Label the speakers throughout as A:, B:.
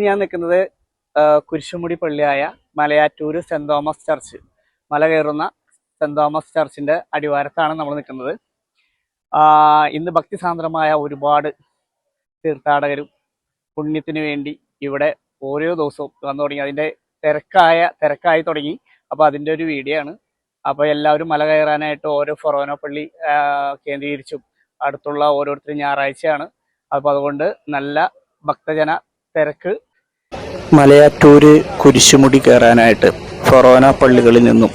A: ഞാൻ നിൽക്കുന്നത് Kurisumudi പള്ളിയായ Malayattoor saint Thomas church, മല കയറുന്ന സെന്റ് തോമസ് ചർച്ചിന്റെ അടിവാരത്താണ് നമ്മൾ നിൽക്കുന്നത്. ഇന്ന് ഭക്തിസാന്ദ്രമായ ഒരുപാട് തീർത്ഥാടകരും പുണ്യത്തിന് വേണ്ടി ഇവിടെ ഓരോ ദിവസവും വന്നു തുടങ്ങി. അതിന്റെ തിരക്കായി തുടങ്ങി. അപ്പോൾ അതിന്റെ ഒരു വീഡിയോ ആണ്. അപ്പോൾ എല്ലാവരും മല കയറാനായിട്ട് ഓരോ ഫൊറോന പള്ളി കേന്ദ്രീകരിച്ചും അടുത്തുള്ള ഓരോരുത്തരും ഞായറാഴ്ചയാണ്. അപ്പോൾ അതുകൊണ്ട് നല്ല ഭക്തജന തിരക്ക്.
B: മലയാറ്റൂര് കുരിശുമുടി കയറാനായിട്ട് ഫൊറോന പള്ളികളിൽ നിന്നും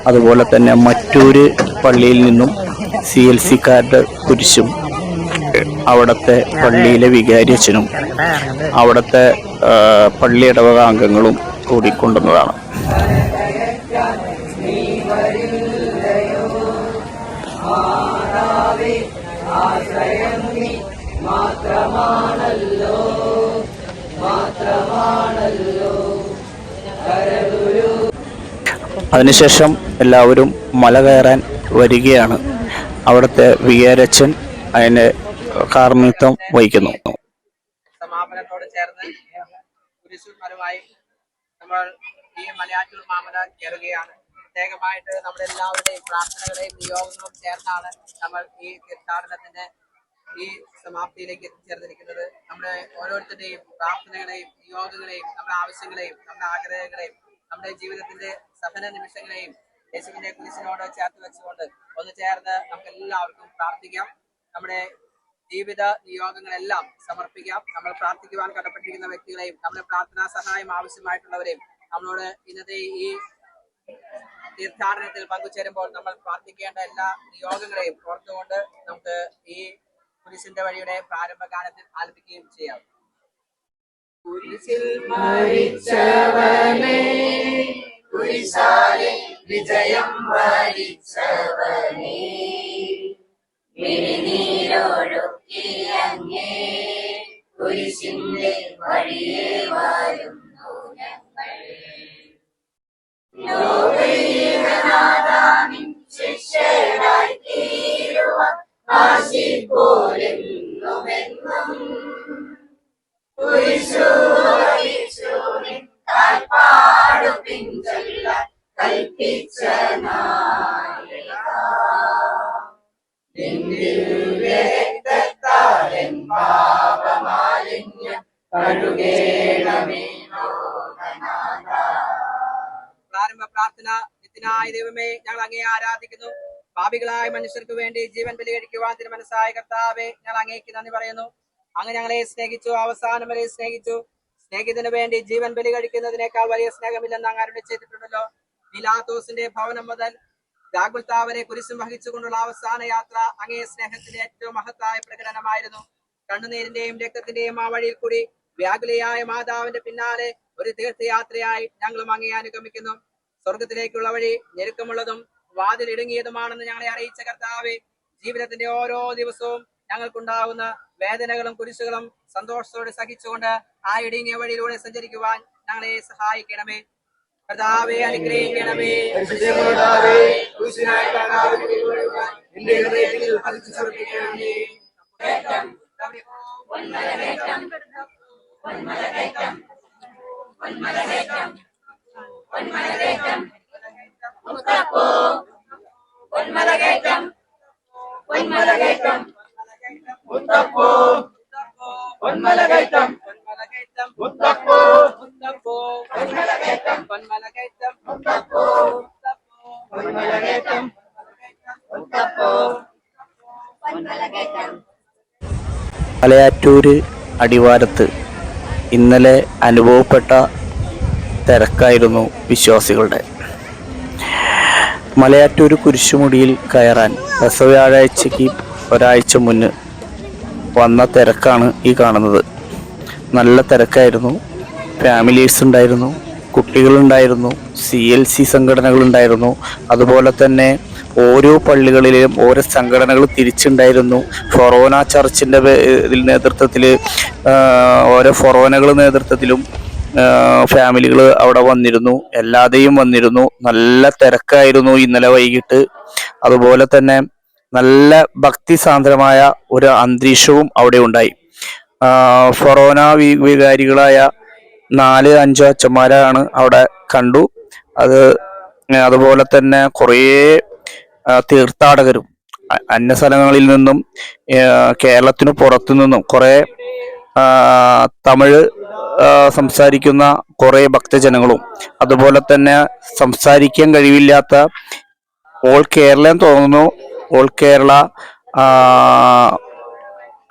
B: അതുപോലെ തന്നെ മറ്റൂര് പള്ളിയിൽ നിന്നും CLC-കാരുടെ കുരിശും അവിടുത്തെ പള്ളിയിലെ വികാരിയച്ഛനും അവിടുത്തെ പള്ളി ഇടവക അംഗങ്ങളും കൂടിക്കൊണ്ടുവന്നതാണ്. അതിനുശേഷം എല്ലാവരും മല കയറാൻ വരികയാണ്. അവിടുത്തെ വികാരച്ചൻ അതിന് കാർമ്മികത്വം വഹിക്കുന്നു.
C: സമാപനത്തോട് ചേർന്ന് കുരിശുമരമായി നമ്മൾ ഈ മലയാറ്റൂർ മാമല കയറുകയാണ്. പ്രത്യേകമായിട്ട് നമ്മുടെ എല്ലാവരുടെയും പ്രാർത്ഥനകളെയും നിയോഗങ്ങളും ചേർന്നാണ് നമ്മൾ ഈ തീർത്ഥാടനത്തിന്റെ ഈ സമാപ്തിയിലേക്ക് എത്തിച്ചേർന്നിരിക്കുന്നത്. നമ്മുടെ ഓരോരുത്തരുടെയും പ്രാർത്ഥനകളെയും നിയോഗങ്ങളെയും നമ്മുടെ ആവശ്യങ്ങളെയും നമ്മുടെ ആഗ്രഹങ്ങളെയും നമ്മുടെ ജീവിതത്തിന്റെ സഹന നിമിഷങ്ങളെയും യേശുവിന്റെ കുരിശിനോട് ചേർത്ത് വെച്ചുകൊണ്ട് ഒന്ന് ചേർന്ന് നമുക്ക് എല്ലാവർക്കും പ്രാർത്ഥിക്കാം. നമ്മുടെ ജീവിത നിയോഗങ്ങളെല്ലാം സമർപ്പിക്കാം. നമ്മൾ പ്രാർത്ഥിക്കുവാൻ കടപ്പെട്ടിരിക്കുന്ന വ്യക്തികളെയും നമ്മുടെ പ്രാർത്ഥനാ സഹായം ആവശ്യമായിട്ടുള്ളവരെയും നമ്മളോട് ഇന്നത്തെ ഈ തീർത്ഥാടനത്തിൽ പങ്കുചേരുമ്പോൾ നമ്മൾ പ്രാർത്ഥിക്കേണ്ട എല്ലാ നിയോഗങ്ങളെയും ഓർത്തുകൊണ്ട് നമുക്ക് ഈ കുരിശിന്റെ വഴിയുടെ പ്രാരംഭ ഗാനത്തിൽ ആലപിക്കുകയും ചെയ്യാം. കുരിശിൽ മരിച്ചവനേ, കുരിശാലെ വിജയം വരിച്ചവനേ, മിഴിനീരൊഴുക്കി അങ്ങേ കുരിശിന്റെ വഴിയെ വരുന്നു ഞങ്ങൾ. ലോകനാഥാനിൻ ശിഷ്യരായി തീരുവാൻ ആശിപ്പോരെന്നുമെന്നും കുരിശു വഹിച്ചുവിൻ കാൽപ്പാടു പിൻചൊല്ലാൻ കൽപ്പിച്ച നായക. രക്തത്താലൻ പാപമാലിന്യം കഴുകേണമേ ലോകനാഥ. പ്രാരംഭ പ്രാർത്ഥന. നിത്യനായ ദൈവമേ, ഞങ്ങൾ അങ്ങേ ആരാധിക്കുന്നു. പാപികളായ മനുഷ്യർക്ക് വേണ്ടി ജീവൻ ബലി കഴിക്കുവാൻ തിരുമനസ്സായ കർത്താവേ, ഞങ്ങൾ അങ്ങേക്ക് നന്ദി പറയുന്നു. അങ്ങ് ഞങ്ങളെ സ്നേഹിച്ചു, അവസാനം വരെ സ്നേഹിച്ചു. സ്നേഹിതന് വേണ്ടി ജീവൻ ബലി കഴിക്കുന്നതിനേക്കാൾ വലിയ സ്നേഹമില്ലെന്ന് അങ്ങ് അരുളി ചെയ്തിട്ടുണ്ടല്ലോ. പീലാത്തോസിന്റെ ഭവനം മുതൽ ഗാഗുൽത്താ വരെ കുരിശും വഹിച്ചുകൊണ്ടുള്ള അവസാന യാത്ര അങ്ങേ സ്നേഹത്തിന്റെ ഏറ്റവും മഹത്തായ പ്രകടനമായിരുന്നു. കണ്ണുനീരിന്റെയും രക്തത്തിന്റെയും ആ വഴിയിൽ കൂടി വ്യാകുലയായ മാതാവിന്റെ പിന്നാലെ ഒരു തീർത്ഥയാത്രയായി ഞങ്ങളും അങ്ങേ അനുഗമിക്കുന്നു. സ്വർഗത്തിലേക്കുള്ള വഴി ഞെരുക്കമുള്ളതും വാതിലിടുങ്ങിയതുമാണെന്ന് ഞങ്ങളെ അറിയിച്ച കർത്താവേ, ജീവിതത്തിന്റെ ഓരോ ദിവസവും ഞങ്ങൾക്കുണ്ടാവുന്ന വേദനകളും കുരിശുകളും സന്തോഷത്തോടെ സഹിച്ചുകൊണ്ട് ആ ഇടുങ്ങിയ വഴിയിലൂടെ സഞ്ചരിക്കുവാൻ ഞങ്ങളെ സഹായിക്കണമേ. കർത്താവേ, അനുഗ്രഹിക്കണമേ.
B: മലയാറ്റൂര് അടിവാരത്ത് ഇന്നലെ അനുഭവപ്പെട്ട തിരക്കായിരുന്നു വിശ്വാസികളുടെ. മലയാറ്റൂര് കുരിശുമുടിയിൽ കയറാൻ വ്യാഴാഴ്ചയ്ക്ക് ഒരാഴ്ച മുന്ന് വന്ന തിരക്കാണ് ഈ കാണുന്നത്. നല്ല തിരക്കായിരുന്നു. ഫാമിലീസ് ഉണ്ടായിരുന്നു, കുട്ടികളുണ്ടായിരുന്നു, CLC സംഘടനകളുണ്ടായിരുന്നു. അതുപോലെ തന്നെ ഓരോ പള്ളികളിലും ഓരോ സംഘടനകൾ തിരിച്ചുണ്ടായിരുന്നു. ഫൊറോന ചർച്ചിൻ്റെ നേതൃത്വത്തിൽ ഓരോ ഫൊറോനകൾ നേതൃത്വത്തിലും ഫാമിലികൾ അവിടെ വന്നിരുന്നു. എല്ലാതെയും വന്നിരുന്നു. നല്ല തിരക്കായിരുന്നു ഇന്നലെ വൈകിട്ട്. അതുപോലെ തന്നെ നല്ല ഭക്തിസാന്ദ്രമായ ഒരു അന്തരീക്ഷവും അവിടെ ഉണ്ടായി. ഫൊറോന വികാരികളായ 4-5 അച്ഛന്മാരാണ് അവിടെ കണ്ടു. അതുപോലെ തന്നെ കുറേ തീർത്ഥാടകരും അന്യ സ്ഥലങ്ങളിൽ നിന്നും കേരളത്തിന് പുറത്തു നിന്നും കുറേ തമിഴ് സംസാരിക്കുന്ന കുറേ ഭക്തജനങ്ങളും അതുപോലെ തന്നെ സംസാരിക്കാൻ കഴിവില്ലാത്ത ഓൾ കേരള തോന്നുന്നു, ഓൾ കേരള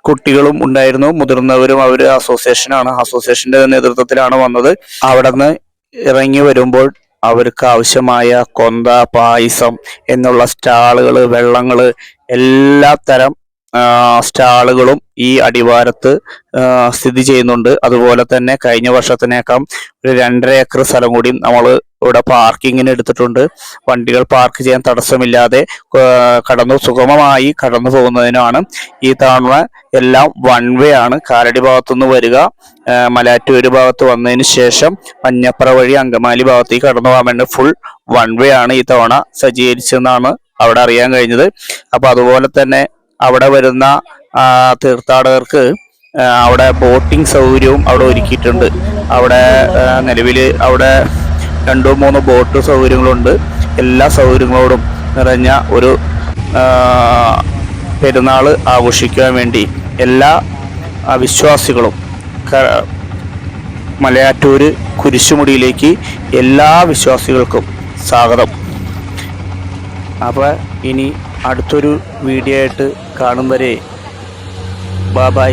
B: കുട്ടികളും ഉണ്ടായിരുന്നു, മുതിർന്നവരും. അവര് അസോസിയേഷന്റെ നേതൃത്വത്തിലാണ് വന്നത്. അവിടെ നിന്ന് ഇറങ്ങി വരുമ്പോൾ അവർക്ക് ആവശ്യമായ കൊന്ത, പായസം എന്നുള്ള സ്റ്റാളുകള്, വെള്ളങ്ങള്, എല്ലാ തരം സ്റ്റാളുകളും ഈ അടിവാരത്ത് സ്ഥിതി ചെയ്യുന്നുണ്ട്. അതുപോലെ തന്നെ കഴിഞ്ഞ വർഷത്തിനേക്കാൾ ഒരു 2.5 ഏക്കർ സ്ഥലം കൂടി നമ്മൾ ഇവിടെ പാർക്കിങ്ങിന് എടുത്തിട്ടുണ്ട്. വണ്ടികൾ പാർക്ക് ചെയ്യാൻ തടസ്സമില്ലാതെ സുഗമമായി കടന്നു പോകുന്നതിനാണ്. ഈ തവണ എല്ലാം വൺ വേ ആണ്. കാലടി ഭാഗത്തുനിന്ന് വരിക, മലയാറ്റൂര് ഭാഗത്ത് വന്നതിന് ശേഷം മഞ്ഞപ്പുറ വഴി അങ്കമാലി ഭാഗത്തേക്ക് കടന്നു പോകാൻ വേണ്ടി ഫുൾ വൺ വേ ആണ് ഈ തവണ സജ്ജീകരിച്ചതെന്നാണ് അവിടെ അറിയാൻ കഴിഞ്ഞത്. അപ്പൊ അതുപോലെ തന്നെ അവിടെ വരുന്ന തീർത്ഥാടകർക്ക് അവിടെ ബോട്ടിംഗ് സൗകര്യവും അവിടെ ഒരുക്കിയിട്ടുണ്ട്. അവിടെ നിലവിൽ അവിടെ 2-3 ബോട്ട് സൗകര്യങ്ങളുണ്ട്. എല്ലാ സൗകര്യങ്ങളോടും നിറഞ്ഞ ഒരു പെരുന്നാൾ ആഘോഷിക്കാൻ വേണ്ടി എല്ലാ വിശ്വാസികളും മലയാറ്റൂര് കുരിശുമുടിയിലേക്ക് എല്ലാ വിശ്വാസികൾക്കും സ്വാഗതം. അപ്പോൾ ഇനി അടുത്തൊരു വീഡിയോ ആയിട്ട് കാണും വരെ ബൈ.